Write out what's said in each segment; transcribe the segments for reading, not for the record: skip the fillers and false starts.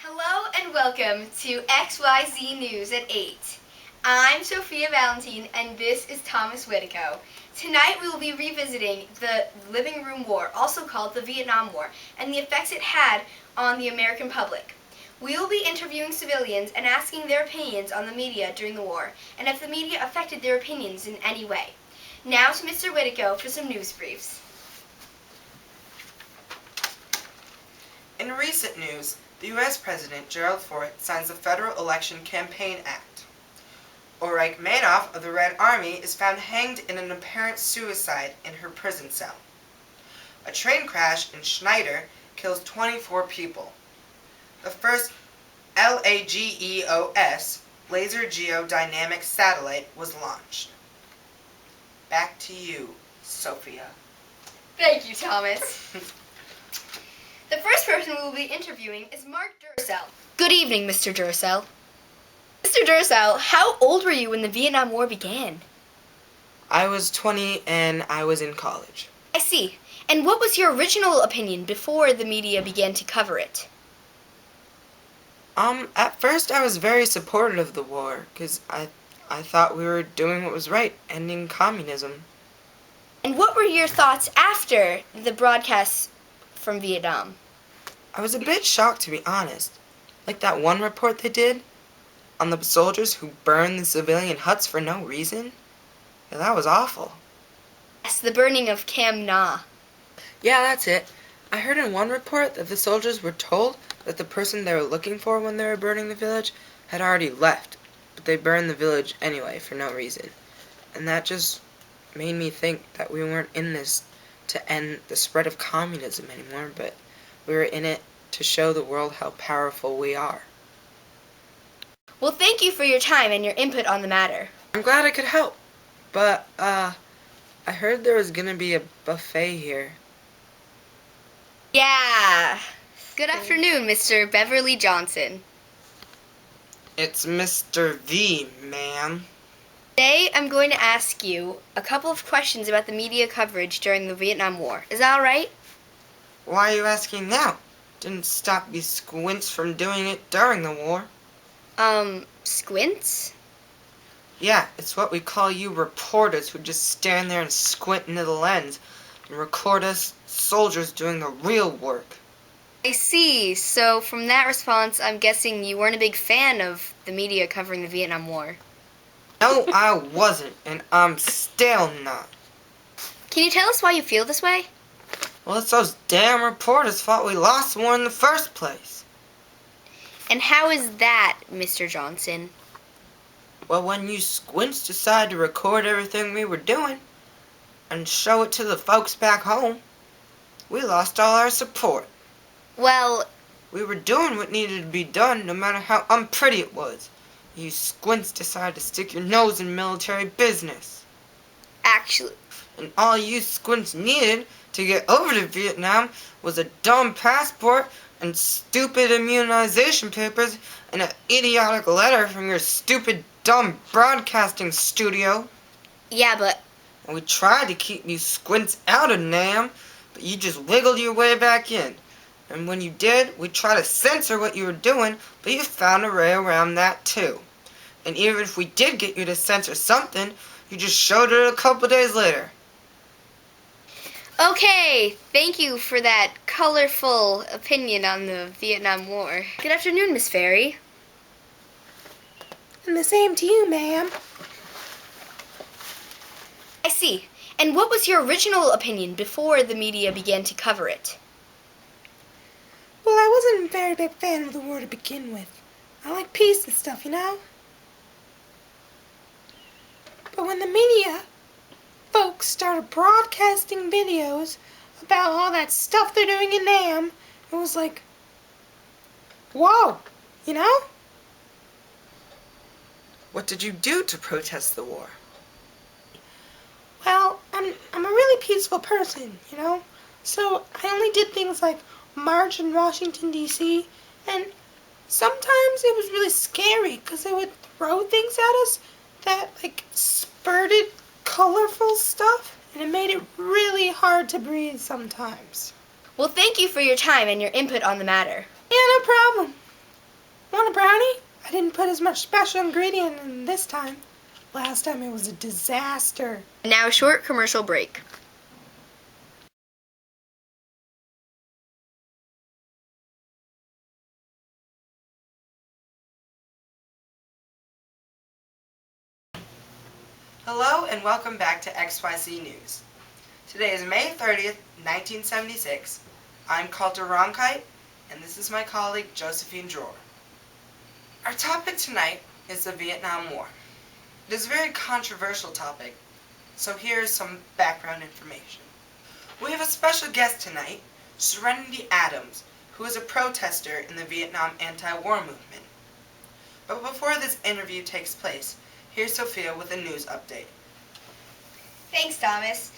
Hello and welcome to XYZ News at 8. I'm Sophia Valentine and this is Thomas Whitico. Tonight we will be revisiting the Living Room War, also called the Vietnam War, and the effects it had on the American public. We will be interviewing civilians and asking their opinions on the media during the war, and if the media affected their opinions in any way. Now to Mr. Whitico for some news briefs. In recent news, the U.S. President Gerald Ford signs the Federal Election Campaign Act. Ulrike Meinhof of the Red Army is found hanged in an apparent suicide in her prison cell. A train crash in Schneider kills 24 people. The first LAGEOS, Laser Geodynamic Satellite, was launched. Back to you, Sophia. Thank you, Thomas. The first person we will be interviewing is Mark Duracell. Good evening, Mr. Duracell. Mr. Duracell, how old were you when the Vietnam War began? I was 20 and I was in college. I see. And what was your original opinion before the media began to cover it? At first I was very supportive of the war, because I thought we were doing what was right, ending communism. And what were your thoughts after the broadcasts from Vietnam? I was a bit shocked, to be honest. Like that one report they did on the soldiers who burned the civilian huts for no reason. Yeah, that was awful. Yes, the burning of Cam Na. Yeah, that's it. I heard in one report that the soldiers were told that the person they were looking for when they were burning the village had already left, but they burned the village anyway for no reason. And that just made me think that we weren't in this to end the spread of communism anymore, but we were in it to show the world how powerful we are. Well, thank you for your time and your input on the matter. I'm glad I could help, but, I heard there was gonna be a buffet here. Yeah. Good afternoon, Mr. Beverly Johnson. It's Mr. V, ma'am. Today, I'm going to ask you a couple of questions about the media coverage during the Vietnam War. Is that all right? Why are you asking now? Didn't stop you squints from doing it during the war. Squints? Yeah, it's what we call you reporters who just stand there and squint into the lens and record us soldiers doing the real work. I see. So from that response, I'm guessing you weren't a big fan of the media covering the Vietnam War. No, I wasn't, and I'm still not. Can you tell us why you feel this way? Well, it's those damn reporters thought we lost the war in the first place. And how is that, Mr. Johnson? Well, when you squints decided to record everything we were doing and show it to the folks back home, we lost all our support. Well, we were doing what needed to be done no matter how unpretty it was. You squints decided to stick your nose in military business. Actually... And all you squints needed to get over to Vietnam was a dumb passport and stupid immunization papers and an idiotic letter from your stupid, dumb broadcasting studio. Yeah, but... And we tried to keep you squints out of Nam, but you just wiggled your way back in. And when you did, we tried to censor what you were doing, but you found a way around that too. And even if we did get you to censor something, you just showed it a couple days later. Okay, thank you for that colorful opinion on the Vietnam War. Good afternoon, Miss Ferry. And the same to you, ma'am. I see. And what was your original opinion before the media began to cover it? Well, I wasn't a very big fan of the war to begin with. I like peace and stuff, you know? But when the media folks started broadcasting videos about all that stuff they're doing in Nam, it was like, whoa, you know? What did you do to protest the war? Well, I'm a really peaceful person, you know? So I only did things like march in Washington, D.C., and sometimes it was really scary because they would throw things at us that, like, spurted colorful stuff, and it made it really hard to breathe sometimes. Well, thank you for your time and your input on the matter. Yeah, no problem. Want a brownie? I didn't put as much special ingredient in this time. Last time it was a disaster. Now a short commercial break. Hello and welcome back to XYZ News. Today is May 30th, 1976. I'm Calder Ronkite, and this is my colleague Josephine Dror. Our topic tonight is the Vietnam War. It is a very controversial topic, so here's some background information. We have a special guest tonight, Serenity Adams, who is a protester in the Vietnam anti-war movement. But before this interview takes place, here's Sophia with a news update. Thanks, Thomas.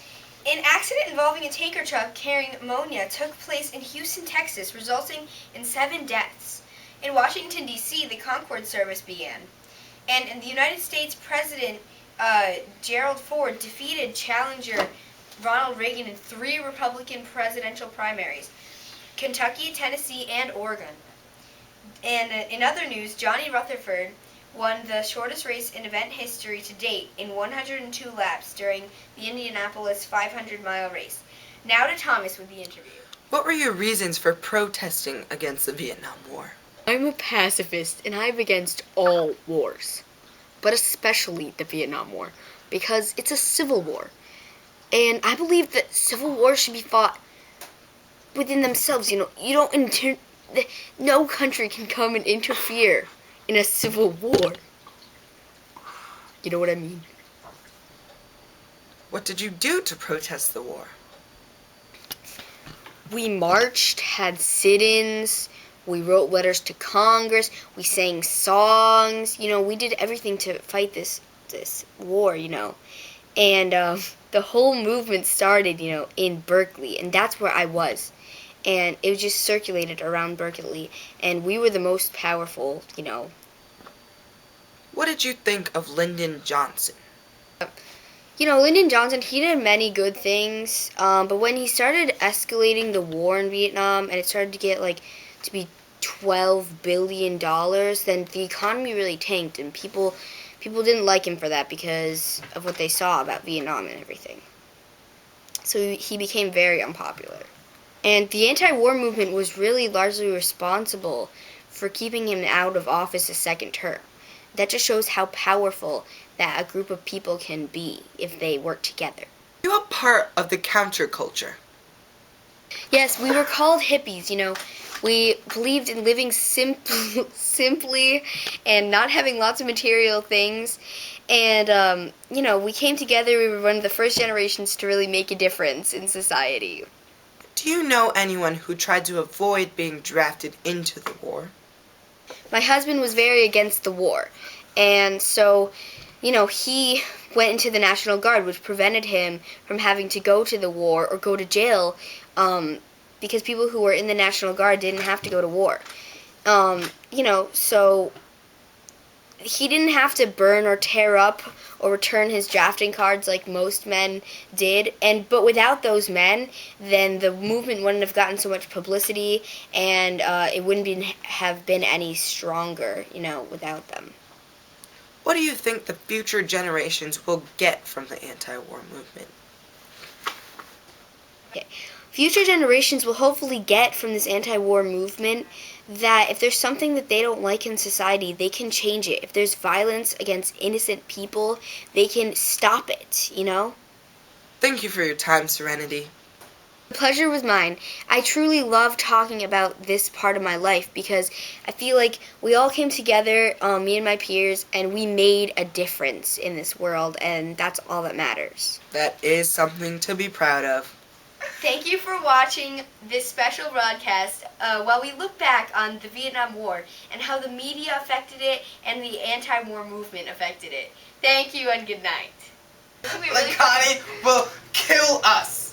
An accident involving a tanker truck carrying ammonia took place in Houston, Texas, resulting in 7 deaths. In Washington, D.C., the Concorde service began. And in the United States, President Gerald Ford defeated challenger Ronald Reagan in 3 Republican presidential primaries, Kentucky, Tennessee, and Oregon. And in other news, Johnny Rutherford won the shortest race in event history to date in 102 laps during the Indianapolis 500-mile race. Now to Thomas with the interview. What were your reasons for protesting against the Vietnam War? I'm a pacifist and I'm against all wars, but especially the Vietnam War, because it's a civil war. And I believe that civil wars should be fought within themselves. You don't no country can come and interfere in a civil war. You know what I mean? What did you do to protest the war? We marched, had sit-ins, we wrote letters to Congress, we sang songs, we did everything to fight this war, And the whole movement started, in Berkeley, and that's where I was. And it just circulated around Berkeley, and we were the most powerful, What did you think of Lyndon Johnson? Lyndon Johnson, he did many good things, but when he started escalating the war in Vietnam, and it started to get, to be $12 billion, then the economy really tanked, and people didn't like him for that because of what they saw about Vietnam and everything. So he became very unpopular. And the anti-war movement was really largely responsible for keeping him out of office a second term. That just shows how powerful that a group of people can be if they work together. You are part of the counterculture. Yes, we were called hippies, We believed in living simply and not having lots of material things. And, we came together. We were one of the first generations to really make a difference in society. Do you know anyone who tried to avoid being drafted into the war? My husband was very against the war. And so, he went into the National Guard, which prevented him from having to go to the war or go to jail, because people who were in the National Guard didn't have to go to war. So he didn't have to burn or tear up or return his drafting cards like most men did. But without those men, then the movement wouldn't have gotten so much publicity, and it wouldn't have been any stronger, without them. What do you think the future generations will get from the anti-war movement? Okay. Future generations will hopefully get from this anti-war movement that if there's something that they don't like in society, they can change it. If there's violence against innocent people, they can stop it, Thank you for your time, Serenity. The pleasure was mine. I truly love talking about this part of my life because I feel like we all came together, me and my peers, and we made a difference in this world, and that's all that matters. That is something to be proud of. Thank you for watching this special broadcast while we look back on the Vietnam War and how the media affected it and the anti-war movement affected it. Thank you and good night. Connie will kill us.